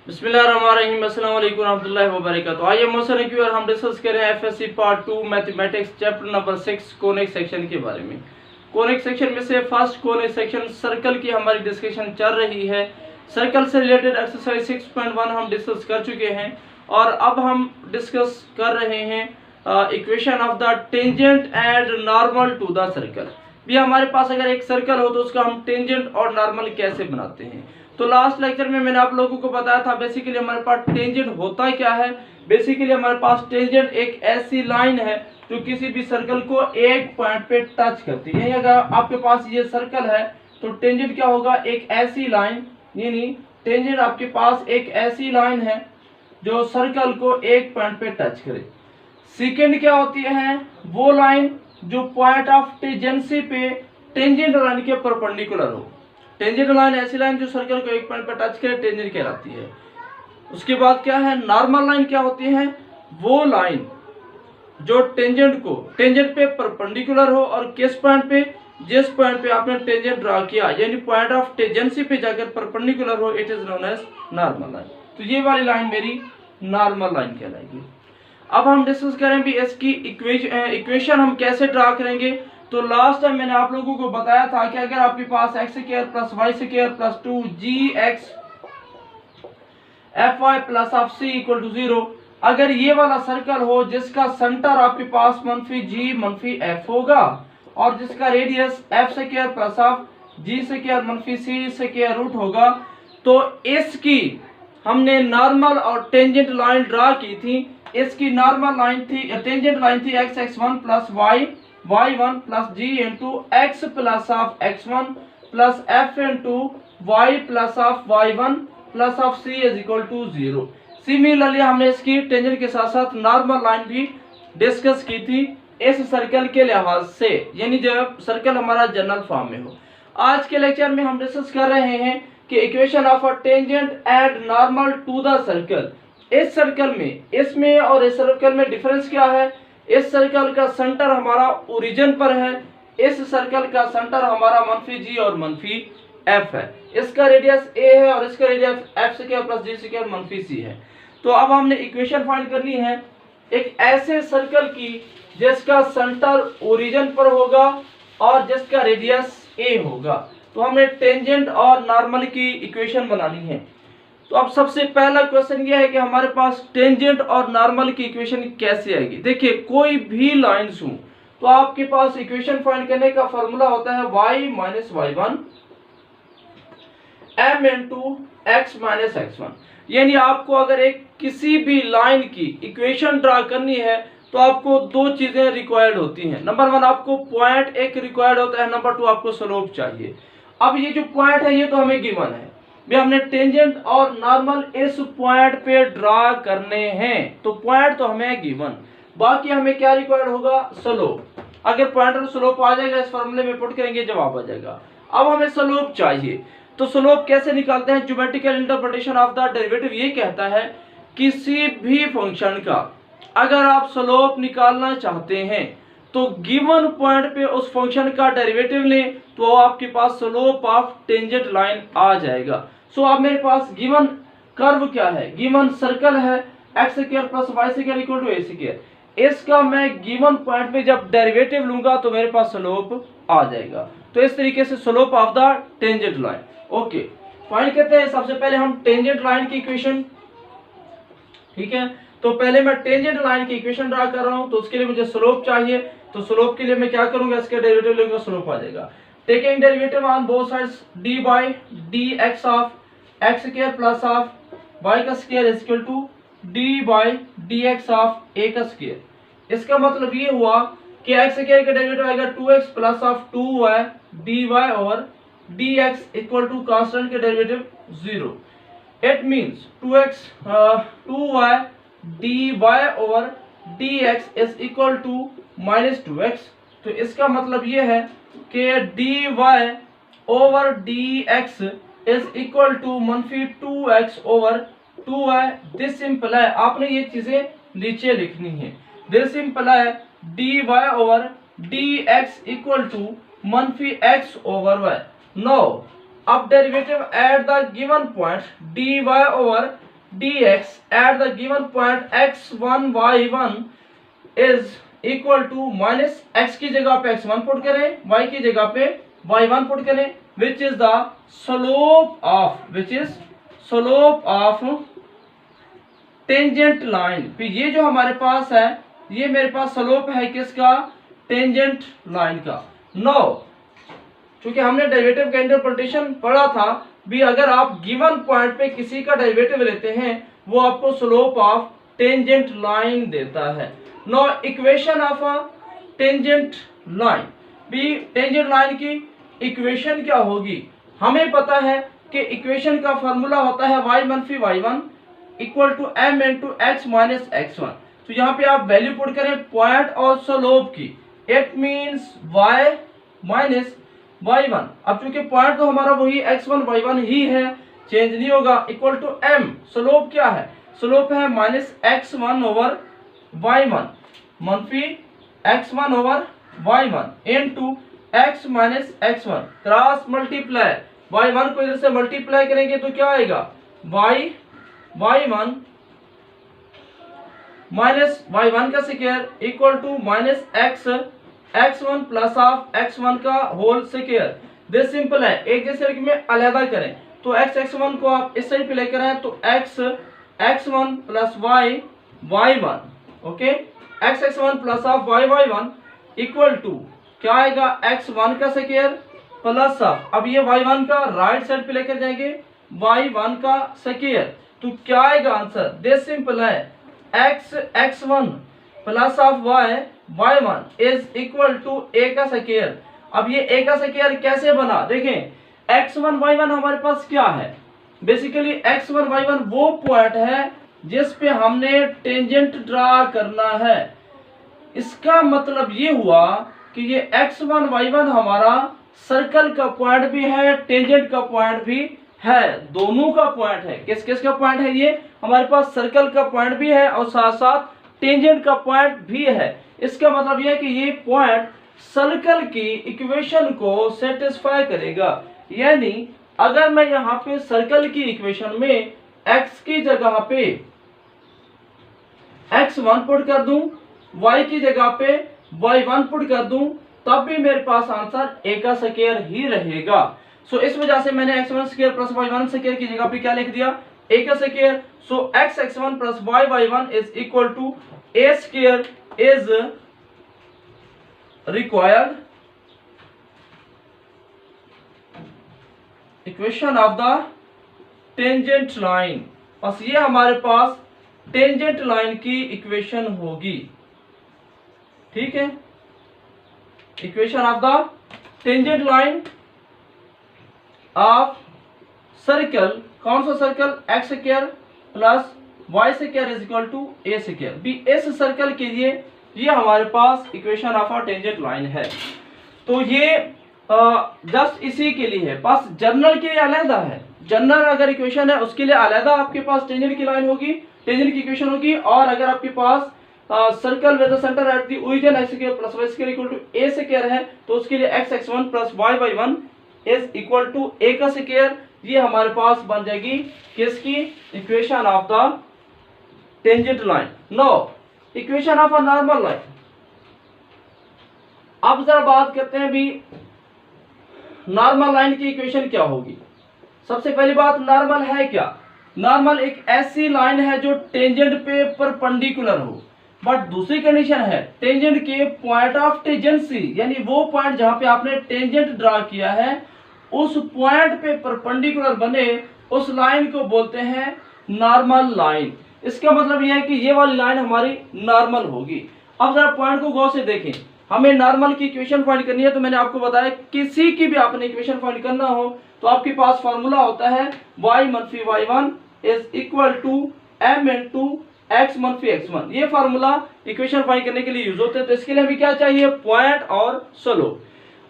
बिस्मिल्लाहिर्रहमानिर्रहीम, अस्सलाम वालेकुम रहमतुल्लाहि व बरकातहू। आइए मौसम की और हम डिस्कस करें FSc part 2 mathematics chapter number 6 conic section के बारे में। कोनिक सेक्शन में से फर्स्ट कोनिक सेक्शन सर्कल की हमारी डिस्कशन चल रही है। सर्कल से रिलेटेड एक्सरसाइज 6.1 हम डिस्कस कर चुके हैं और अब हम डिस्कस कर रहे हैं equation of the tangent and normal to the circle. भी हमारे पास अगर एक सर्कल हो तो उसका हम टेंजेंट और नॉर्मल कैसे बनाते हैं। तो लास्ट लेक्चर में मैंने आप लोगों को बताया था बेसिकली हमारे पास टेंजेंट होता क्या है। बेसिकली हमारे पास टेंजेंट एक ऐसी लाइन है जो किसी भी सर्कल को एक पॉइंट पे टच करती है। अगर आपके पास ये सर्कल है तो टेंजेंट क्या होगा, एक ऐसी लाइन, यानी टेंजेंट आपके पास एक ऐसी लाइन है जो सर्कल को एक पॉइंट पे टच करे। सेकेंड क्या होती है, वो लाइन जो पॉइंट ऑफ टेंजेंसी पे टेंजेंट लाइन के परपेंडिकुलर हो। टेंजेंट लाइन ऐसी लाइन जो सर्कल को एक पॉइंट पर टच करे, टेंजेंट कहलाती है। उसके बाद क्या है, नॉर्मल लाइन क्या होती है, वो लाइन जो टेंजेंट पे परपेंडिकुलर हो और किस पॉइंट पे, जिस पॉइंट पे आपने टेंजेंट ड्रा किया यानी पॉइंट ऑफ टेंजेंसी पे जाकर परपेंडिकुलर हो, it is known as normal line. तो ये वाली लाइन मेरी नॉर्मल लाइन कहलाएगी। अब हम डिस्कस करें भी इसकी इक्वेशन हम कैसे ड्रा करेंगे। तो लास्ट टाइम मैंने आप लोगों को बताया था कि अगर आपके पास x square plus y square plus 2gx fy plus of c equal to 0, अगर ये वाला सर्कल हो जिसका सेंटर आपके पास मनफी g मनफी f होगा और जिसका radius f square plus of g square मनफी c स्क्वायर रूट होगा, तो इसकी हमने नॉर्मल और टेंजेंट लाइन ड्रा की थी। इसकी नॉर्मल लाइन थी, टेंजेंट लाइन थी x1 plus y1 plus g into x plus of x1 plus f into y plus of y1 plus of c is equal to 0। Similarly हमने इसकी tangent के साथ साथ नॉर्मल लाइन भी discuss की थी इस सर्कल के लिहाज से, यानी जब सर्कल हमारा जनरल फॉर्म में हो। आज के लेक्चर में हम डिस्कस कर रहे हैं कि equation of a tangent and normal to the circle. इस सर्कल में, इसमें और इस सर्कल में डिफरेंस क्या है। इस सर्कल का सेंटर हमारा ओरिजिन पर है, इस सर्कल का सेंटर हमारा मनफी g और मनफी f है। इसका रेडियस a है और इसका radius f square plus g square मनफी c है। तो अब हमने इक्वेशन फाइंड करनी है एक ऐसे सर्कल की जिसका सेंटर ओरिजिन पर होगा और जिसका रेडियस a होगा। तो हमने टेंजेंट और नॉर्मल की इक्वेशन बनानी है। तो अब सबसे पहला क्वेश्चन यह है कि हमारे पास टेंजेंट और नॉर्मल की इक्वेशन कैसे आएगी। देखिए कोई भी लाइन्स हो तो आपके पास इक्वेशन फाइंड करने का फॉर्मूला होता है y minus y1 m into x minus x1। यानी आपको अगर एक किसी भी लाइन की इक्वेशन ड्रा करनी है तो आपको दो चीजें रिक्वायर्ड होती हैं। नंबर 1 आपको पॉइंट एक रिक्वायर्ड होता है, नंबर 2 आपको स्लोप चाहिए। अब ये जो पॉइंट है ये तो हमें गिवन है, भी हमने टेंजेंट और नॉर्मल इस पॉइंट पे ड्रा करने हैं, तो पॉइंट तो हमें गिवन। बाकी हमें क्या रिक्वायर्ड होगा, स्लोप। अगर पॉइंट और स्लोप आ जाएगा इस फॉर्मूले में पुट करेंगे जवाब आ जाएगा। अब हमें स्लोप चाहिए, तो स्लोप कैसे निकालते हैं। Geometrical interpretation of the derivative ये कहता है किसी भी फंक्शन का अगर आप स्लोप निकालना चाहते हैं तो गिवन पॉइंट पे उस फंक्शन का डेरिवेटिव लें तो आपके पास स्लोप ऑफ टेंजेंट लाइन आ जाएगा। सो अब मेरे पास गिवन कर्व क्या है, गिवन सर्कल है x square plus y square equal to a square. इसका मैं गिवन पॉइंट पे जब डेरिवेटिव लूंगा तो मेरे पास स्लोप आ जाएगा। तो इस तरीके से slope of the tangent line. Okay, find करते हैं सबसे पहले हम टेंजेंट लाइन की इक्वेशन। ठीक है, तो पहले मैं टेंजेंट लाइन की इक्वेशन ड्रा कर रहा हूं, तो उसके लिए मुझे स्लोप चाहिए। तो स्लोप के लिए मैं क्या करूंगा, इसका डेरिवेटिव लूंगा, स्लोप आ जाएगा। Taking derivative on both sides d by d x of x square plus of y का square is equal to d by d x of a का स्क्वायर। इसका मतलब ये हुआ कि एक्स स्क्वायर का डेरिवेटिव आएगा 2x plus of 2y dy और dx इक्वल टू कांस्टेंट के derivative 0। It means 2y dy over dx is equal to minus 2x। तो इसका मतलब ये है कि dy over dx is equal to मनफी 2x ओवर 2y। दिस सिंपलाई, आपने ये चीजें नीचे लिखनी है। This simply dy over dx equal to मनफी x ओवर y। नो अब derivative at the given point dy over dx at the given point x1 y1 is equal to minus x की जगह पे x1 पुट करें, y की जगह पे y1 put करें, which is the slope of tangent line. फिर ये जो हमारे पास है, ये मेरे पास स्लोप है किसका? टेंजेंट लाइन का। नो, क्योंकि हमने डेरिवेटिव का इंटरप्रिटेशन पढ़ा था भी, अगर आप गिवन पॉइंट पे किसी का डेरिवेटिव लेते हैं वो आपको स्लोप ऑफ टेंजेंट लाइन देता है। No, equation of a tangent line, भी टेंजेंट लाइन की इक्वेशन क्या होगी? हमें पता है कि इक्वेशन का फॉर्मूला होता है y मनफी y1 equal to m into x minus x1। तो यहाँ पे आप वैल्यू पुट करें पॉइंट और स्लोप की, it means y minus y1। अब चूंकि पॉइंट तो हमारा वही x1 y1 ही है, चेंज नहीं होगा, इक्वल टू m। स्लोप क्या है? स्लोप है माइनस x1 ओवर y1 मनफी x1 over y1 into x minus x1 cross multiply, y1 को इधर से मल्टीप्लाई करेंगे तो क्या आएगा? y1 माइनस y1 का square equal to minus x1 plus of x1 का होल स्क्वायर। दिस सिंपल है, एक जैसे में अलग करें तो x1 को आप इस साइड पे लेकर आए तो x1 plus y1, okay, x1 plus of y1 equal to क्या आएगा? x1 का स्क्वायर प्लस ऑफ, अब ये y1 का राइट साइड पे लेकर जाएंगे y1 का स्क्वायर, तो क्या आएगा आंसर? दिस सिंपल है, x1 plus of y1 is equal to a का स्क्वायर। अब ये a का स्क्वायर कैसे बना? देखें, x1 y1 हमारे पास क्या है? बेसिकली x1 y1 वो पॉइंट है जिस पे हमने टेंजेंट ड्रा करना है। इसका मतलब ये हुआ कि ये x1 y1 हमारा सर्कल का पॉइंट भी है, टेंजेंट का पॉइंट भी है, दोनों का पॉइंट है। किस किस का पॉइंट है? ये हमारे पास सर्कल का पॉइंट भी है और साथ साथ टेंजेंट का पॉइंट भी है। इसका मतलब यह है कि ये पॉइंट सर्कल की इक्वेशन को सेटिस्फाई करेगा। यानी अगर मैं यहाँ पे सर्कल की इक्वेशन में x की जगह पे x1 पुट कर दूं, y की जगह पे y1 पुट कर दूं, तब भी मेरे पास आंसर a का स्क्वायर ही रहेगा। सो इस वजह से मैंने x1 square plus y1 square की जगह पे क्या लिख दिया? a का square. So x1 plus y1 is equal to a square is required equation of the tangent line. बस ये हमारे पास टेंजेंट लाइन की इक्वेशन होगी, ठीक है? Equation of the tangent line of circle, कौन सा circle? X square plus y square is equal to a square. भी इस सर्कल के लिए ये हमारे पास equation of a tangent line है। तो ये जस्ट इसी के लिए है, बस जनरल के लिए अलहदा है। जनरल अगर इक्वेशन है उसके लिए अलहदा आपके पास टेंजेंट की लाइन होगी, टेंजेंट की इक्वेशन होगी। और अगर आपके पास circle with the centre at the origin x square plus y square equal to a square है तो उसके लिए x1 plus y1 is equal to a का स्क्वायर। ये हमारे पास बन जाएगी किसकी? Equation of the tangent line. No, equation of a normal line. अब जरा बात करते हैं भी नॉर्मल लाइन की इक्वेशन क्या होगी। सबसे पहली बात, नॉर्मल है क्या? नॉर्मल एक ऐसी लाइन है जो टेंजेंट पे परपेंडिकुलर हो। बट दूसरी कंडीशन है टेंजेंट के पॉइंट ऑफ टेंजेंसी, यानी वो पॉइंट जहां पे आपने टेंजेंट ड्रा किया है उस पॉइंट पे परपेंडिकुलर बने, उस लाइन को बोलते हैं नॉर्मल लाइन। इसका मतलब यह है कि ये वाली लाइन हमारी नॉर्मल होगी। अब जरा पॉइंट को गौर से देखें, हमें नॉर्मल की इक्वेशन फाइंड करनी है। तो मैंने आपको बताया किसी की भी आपने इक्वेशन फाइंड करना हो तो आपके पास फार्मूला होता है y मनफी y1 is equal to m into x मनफी x1। ये फार्मूला इक्वेशन फाइंड करने के लिए यूज होते हैं। तो इसके लिए हमें क्या चाहिए? पॉइंट और स्लोप।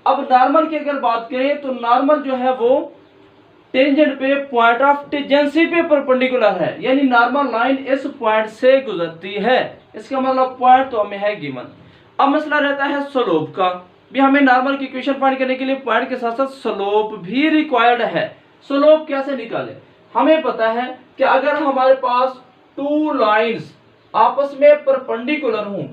अब नॉर्मल की अगर बात करें तो नॉर्मल जो है वो टेंजेंट पे पॉइंट ऑफ टेंजेंसी पे परपेंडिकुलर है, यानी नॉर्मल लाइन इस पॉइंट से गुजरती है। इसका मतलब पॉइंट तो हमें है गिवन। अब मसला रहता है स्लोप का। भी हमें नॉर्मल की इक्वेशन फाइंड करने के लिए पॉइंट के साथ साथ स्लोप भी रिक्वायर्ड है। स्लोप कैसे निकालें? हमें पता है कि अगर हमारे पास टू लाइंस आपस में परपेंडिकुलर हों,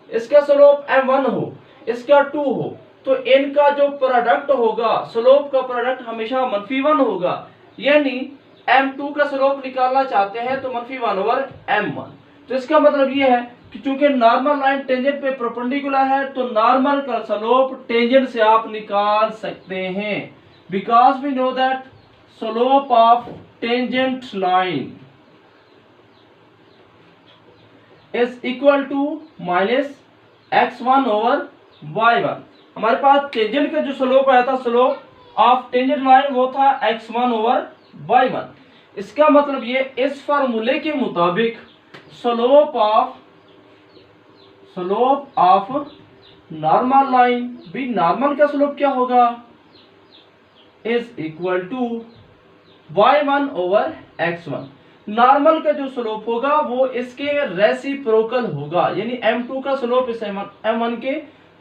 इसका स्लोप m1 हो, इसका 2 हो, तो इनका जो प्रोडक्ट होगा, स्लोप का प्रोडक्ट हमेशा -1 होगा। यानी m2 का स्लोप निकालना चाहते हैं तो -1/m1। तो इसका मतलब ये है कि चूंकि नॉर्मल लाइन टेंजेंट पे परपेंडिकुलर है तो नॉर्मल का स्लोप टेंजेंट से आप निकाल सकते हैं, because we know that slope of tangent line is equal to -x1/y1। हमारे पास टेंजेंट का जो स्लोप आया था, स्लोप ऑफ टेंजेंट लाइन, वो था x1/y1। इसका मतलब ये इस फार्मूले के मुताबिक स्लोप ऑफ नॉर्मल लाइन, भी नॉर्मल का स्लोप क्या होगा, is equal to y1/x1। Normal का जो स्लोप होगा वो इसके रेसिप्रोकल होगा, यानी m2 का स्लोप इस m1 के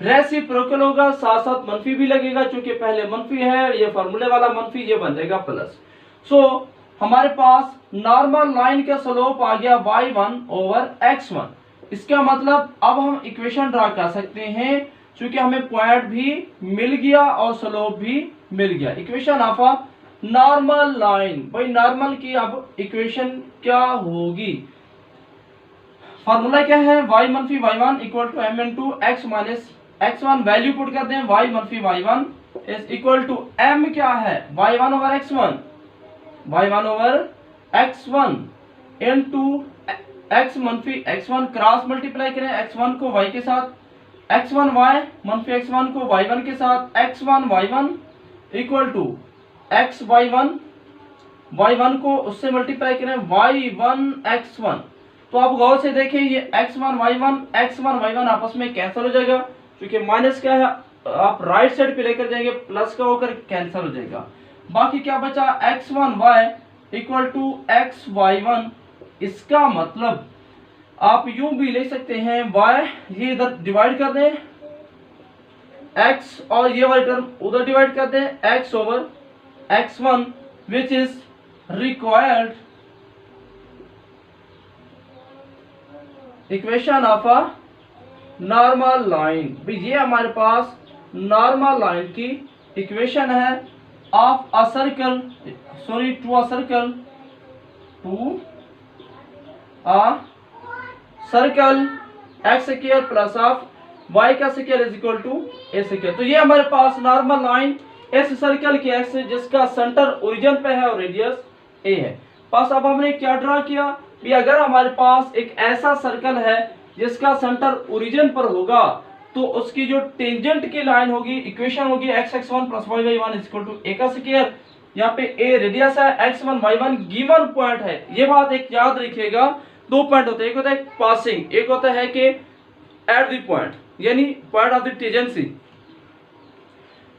रेसिप्रोकल होगा, साथ साथ मनफी भी लगेगा, क्योंकि पहले मनफी है, ये फार्मूले वाला मनफी, ये बन जाएगा प्लस। सो हमारे पास नॉर्मल लाइन का स्लोप आ गया y1/x1। इसका मतलब अब हम इक्वेशन ड्रा कर सकते हैं, क्योंकि हमें पॉइंट भी मिल गया और स्लोप भी मिल गया। Equation of a normal line, भाई नॉर्मल की अब इक्वेशन क्या होगी, फार्मूला क्या है, y-y1 equal to m into x minus x1। Value put कर दें, y-y1 is equal to m क्या है, y1/x1 into x-x1 cross multiply करें, x1 को y के साथ, x1y x1 को y1 के साथ, x1y1 इक्वल टू y1 को उससे मल्टीप्लाई करें y1x1। तो आप गौर से देखें, ये x1y1 आपस में कैंसिल हो जाएगा, क्योंकि माइनस क्या है, आप राइट साइड पे लेकर जाएंगे, प्लस का होकर कैंसिल हो जाएगा। बाकी क्या बचा, x1y इक्वल टू xy1। इसका मतलब आप यूं भी ले सकते हैं, y ये इधर डिवाइड कर दें, x और ये वाली टर्म उधर डिवाइड कर दें, x/x1 which is required equation of a normal line. ये हमारे पास नॉर्मल लाइन की इक्वेशन है of a circle, sorry to a circle x square plus of y का square is equal to a square. तो ये हमारे पास नॉर्मल लाइन इस सर्कल की एक्स जिसका सेंटर ओरिजिन पे है और रेडियस ए है। बस अब हमने क्या ड्रा किया कि अगर हमारे पास एक ऐसा सर्कल है जिसका सेंटर ओरिजिन पर होगा तो उसकी जो टेंजेंट की लाइन होगी, इक्वेशन होगी x1 plus y1 is equal to a का स्क्वायर। यहाँ पे ए रेडियस है, x1 y1 गिवन पॉइंट है। ये बात एक याद रखिएगा, दो पॉइंट होते हैं, एक होता है पासिंग, एक होता है कि एट द पॉइंट, यानी पॉइंट ऑफ द टेंजेंसी।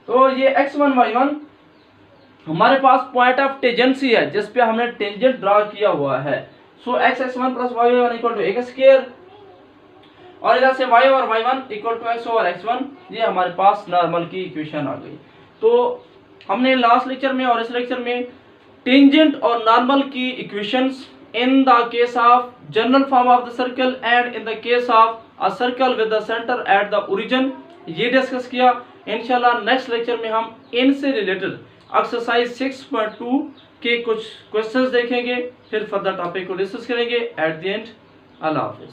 तो ये x1 y1 हमारे पास पॉइंट ऑफ टेंजेंसी है जिस पे हमने टेंजेंट ड्रा किया हुआ है। So x1 plus y1 equal to a का स्क्वायर, और इधर से y और y1 equal to x over x1। ये हमारे पास नॉर्मल की इक्वेशन आ गई। तो हमने लास्ट लेक्चर में और इस लेक्चर में टेंजेंट और नॉर्मल की equations in the case of general form of the circle and in the case of a circle with the centre at the origin ये डिस्कस किया। इंशाल्लाह नेक्स्ट लेक्चर में हम इनसे रिलेटेड एक्सरसाइज 6.2 के कुछ क्वेश्चंस देखेंगे, फिर फर्दर टॉपिक को डिस्कस करेंगे। एट द एंड, अल्लाह हाफिज़।